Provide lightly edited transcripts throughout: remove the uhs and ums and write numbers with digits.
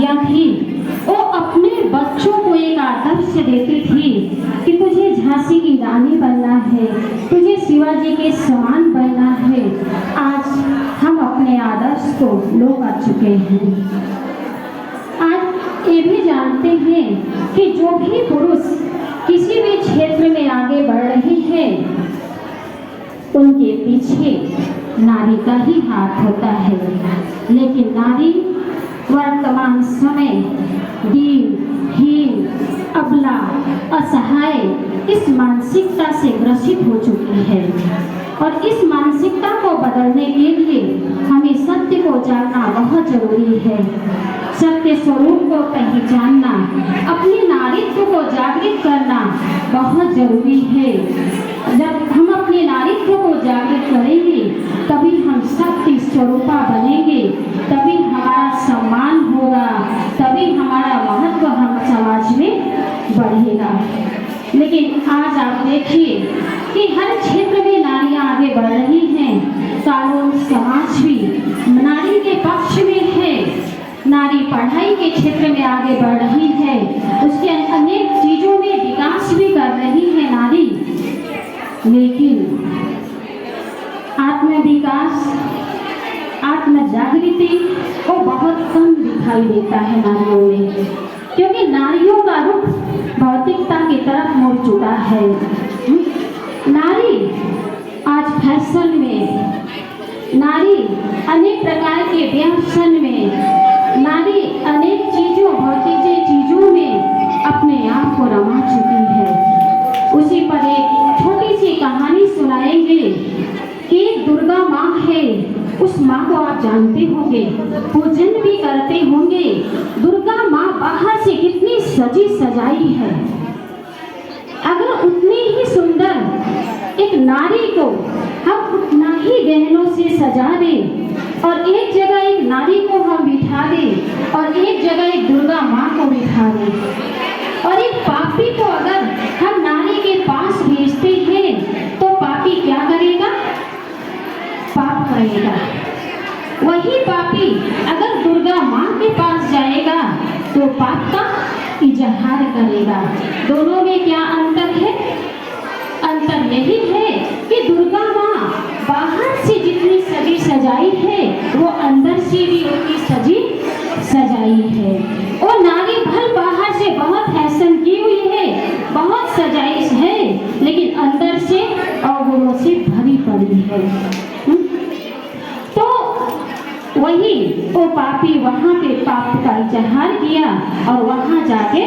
नारियां थी, वो अपने बच्चों को एक आदर्श देती थी कि तुझे झांसी की रानी बनना है, तुझे शिवाजी के समान बनना है। आज हम अपने आदर्श को लो कर चुके हैं। आज ये भी जानते हैं कि जो भी पुरुष किसी भी क्षेत्र में आगे बढ़ रहे हैं, उनके पीछे नारी का ही हाथ होता है। लेकिन नारी वर्तमान समय दीनहीन, अबला, असहाय इस मानसिकता से ग्रसित हो चुकी है और इस मानसिकता को बदलने के लिए हमें सत्य को जानना बहुत जरूरी है। सत्य स्वरूप को पहचानना, अपने नारीत्व को जागृत करना बहुत जरूरी है। जब हम अपने नारीत्व को जागृत करेंगे तभी हम सत्य स्वरूपा बनेंगे, तभी हमारा सम्मान होगा, तभी हमारा महत्व हम समाज में बढ़ेगा। लेकिन आज आप देखिए कि हर क्षेत्र में नारियां आगे बढ़ रही हैं। कानून समाज भी नारी के पक्ष में है। नारी पढ़ाई के क्षेत्र में आगे बढ़ रही है, उसके अनेक चीजों में विकास भी कर रही है नारी। लेकिन आत्म विकास, आत्म जागृति को बहुत कम दिखाई देता है नारियों में, क्योंकि नारियों का रुख भौतिकता की तरफ मुड़ चुका है। नारी आज फैशन में, नारी अनेक प्रकार के व्यसन में, नारी अनेक चीजों, भौतिक चीजों में अपने आप को रमा चुकी है। उसी पर एक छोटी सी कहानी सुनाएंगे कि एक दुर्गा माँ है। उस माँ को आप जानते होंगे, पूजन भी करते होंगे। दुर्गा माँ बाहर से कितनी सजी सजाई है। अगर उतनी ही सुंदर एक नारी को हम उतना ही गहनों से सजा दें और एक जगह एक नारी को हम बिठा दें और एक जगह एक दुर्गा माँ को बिठा दें और एक पापी को अगर हम नारी के पास भेजते हैं तो पापी क्या करेगा? पाप करेगा। वही पापी अगर दुर्गा माँ के पास जाएगा तो पाप का इजहार करेगा। दोनों में क्या अंतर है? अंतर यही है कि दुर्गा माँ बाहर से जितनी सजी सजाई है वो अंदर से भी उतनी सजी सजाई है। और नारी भल बाहर से बहुत फैशन की हुई है, बहुत सजाई है, लेकिन अंदर से अवगुणों से भरी पड़ी है। तो वही वो पापी वहाँ पे पाप का इजहार किया और वहाँ जाके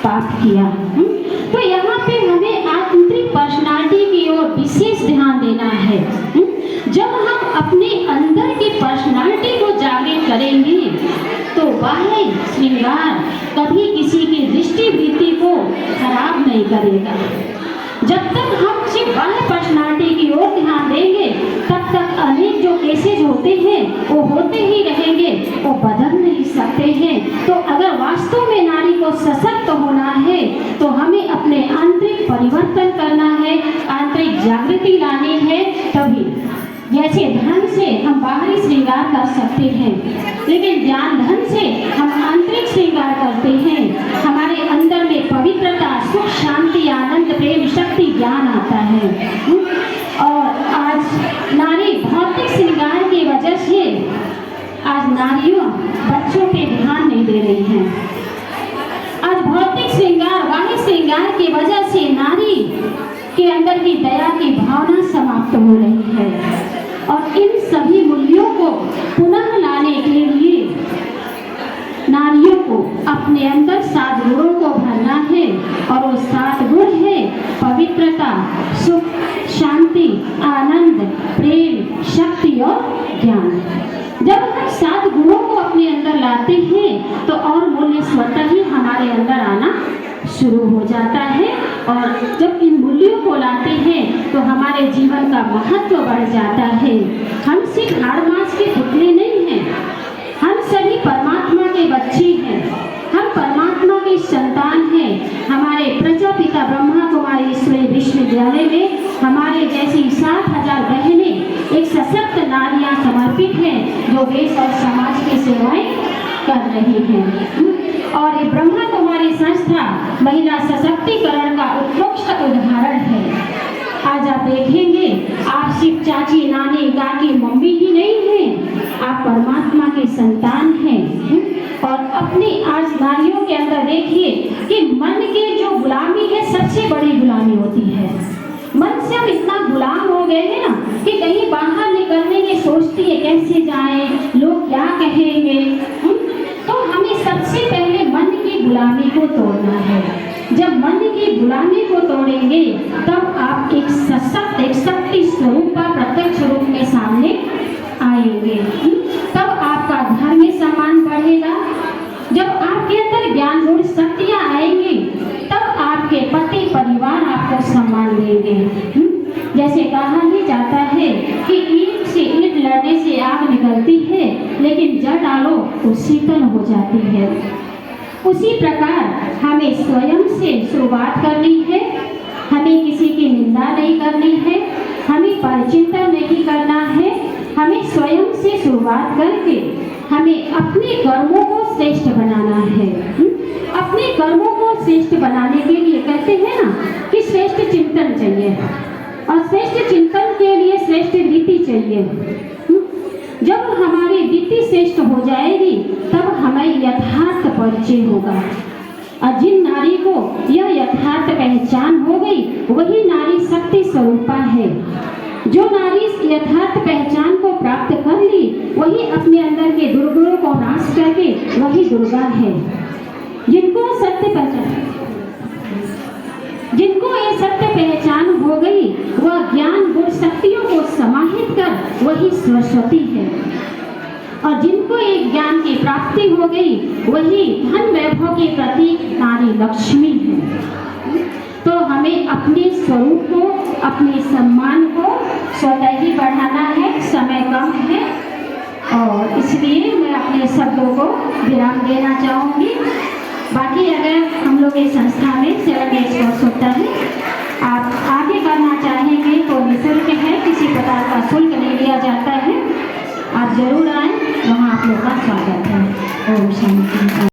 पाप किया। तो यहाँ पे हमें आंतरिक पर्सनालिटी की ओर विशेष ध्यान देना है। जब हम अपने अंदर की पर्सनालिटी को जागृत करेंगे तो बाह्य श्रृंगार कभी किसी की दृष्टिवृत्ति को खराब नहीं करेगा। जब तक हम सिर्फ बाह्य पर्सनालिटी की ओर ध्यान देंगे तब तक अनेक जो केसेज होते हैं वो होते ही रहेंगे, वो बदल नहीं सकते हैं। तो अगर वास्तव में नारी को सशक्त होना है तो हमें अपने आंतरिक परिवर्तन करना है, आंतरिक जागृति लानी है। तभी जैसे धन से हम बाहरी श्रृंगार कर सकते हैं, लेकिन ज्ञान धन से हम आंतरिक श्रृंगार करते हैं। हमारे अंदर में पवित्रता, सुख, शांति, आनंद, प्रेम, शक्ति, ज्ञान आता है। और आज नारी भौतिक श्रृंगार की वजह से आज नारियों बच्चों पे ध्यान नहीं दे रही हैं। आज भौतिक श्रृंगार, बाह्य श्रृंगार की वजह से नारी के अंदर की दया की भावना समाप्त हो रही है। और इन सभी मूल्यों को पुनः लाने के लिए नारियों को अपने अंदर 7 गुणों को भरना है। और वो 7 गुण है पवित्रता, सुख, शांति, आनंद, प्रेम, शक्ति और ज्ञान। जब हम 7 गुणों को अपने अंदर लाते हैं तो और मूल्य स्वतः ही हमारे अंदर आना शुरू हो जाता है। और जब इन मूल्यों को लाते हैं तो हमारे जीवन का महत्व बढ़ जाता है। हम सिर्फ हाड़ मांस के पुतले नहीं हैं, हम सभी परमात्मा के बच्चे हैं, हम परमात्मा के संतान हैं। हमारे प्रजापिता ब्रह्मा कुमारी ईश्वरीय विश्वविद्यालय में हमारे जैसी 7,000 बहनें एक सशक्त नारियां समर्पित हैं जो देश और समाज की सेवाएं कर रही हैं। और ये ब्रह्मा कुमारी संस्था महिला सशक्तिकरण का उत्कृष्ट उदाहरण है। आज आप देखेंगे, आप सिर्फ चाची, नानी, काकी, मम्मी ही नहीं हैं, आप परमात्मा के संतान हैं। और अपनी आज नारियों के अंदर देखिए कि मन के जो गुलामी है, सबसे बड़ी गुलामी होती है। मन से हम इतना गुलाम हो गए हैं ना कि कहीं बाहर निकलने की सोचती है कैसे जाएं, लोग क्या कहेंगे। तो हमें सबसे पहले मन की गुलामी को तोड़ना है। जब मन की गुलामी को तोड़ेंगे तब आप एक सशक्त, एक शक्ति स्वरूप प्रत्यक्ष रूप में सामने आएंगे। तब आपका घर में सम्मान बढ़ेगा। जब आपके अंदर ज्ञान गुण शक्तियाँ आएंगी तब आपके पति परिवार आपको सम्मान देंगे। जैसे कहा ही जाता है कि ईंट से ईंट लड़ने से आग निकलती है, लेकिन जल डालो तो शीतल हो जाती है। उसी प्रकार हमें स्वयं से शुरुआत करनी है। हमें किसी की निंदा नहीं करनी है, हमें परिचिंतन नहीं करना है। हमें स्वयं से शुरुआत करके हमें अपने कर्मों को श्रेष्ठ बनाना है। अपने कर्मों को श्रेष्ठ बनाने के लिए कहते हैं ना कि श्रेष्ठ चिंतन चाहिए, और श्रेष्ठ चिंतन के लिए श्रेष्ठ रीति चाहिए। जब हमारी रीति श्रेष्ठ हो जाएगी तब हमें यथार्थ परिचय होगा। और जिन नारी को यह यथार्थ पहचान हो गई वही नारी शक्ति स्वरूपा है। जो नारी यथार्थ पहचान को प्राप्त कर ली वही अपने अंदर के दुर्गुणों को नाश करके वही दुर्गा है। जिनको ये सत्य पहचान हो गई वह ज्ञान गुण शक्तियों को समाहित कर वही सरस्वती है। और जिनको एक ज्ञान की प्राप्ति हो गई वही धन वैभव के प्रतीक नारी लक्ष्मी है। तो हमें अपने स्वरूप को, अपने सम्मान को स्वतः ही बढ़ाना है। समय कम है और इसलिए मैं अपने शब्दों को विराम देना चाहूँगी। बाकी अगर हम लोग इस संस्था में 7 days कोर्स होता है, आप आगे करना चाहेंगे तो निःशुल्क है, किसी प्रकार का शुल्क नहीं लिया जाता है। आप जरूर आएँ, वहाँ आप लोग का स्वागत है। ओम शांति।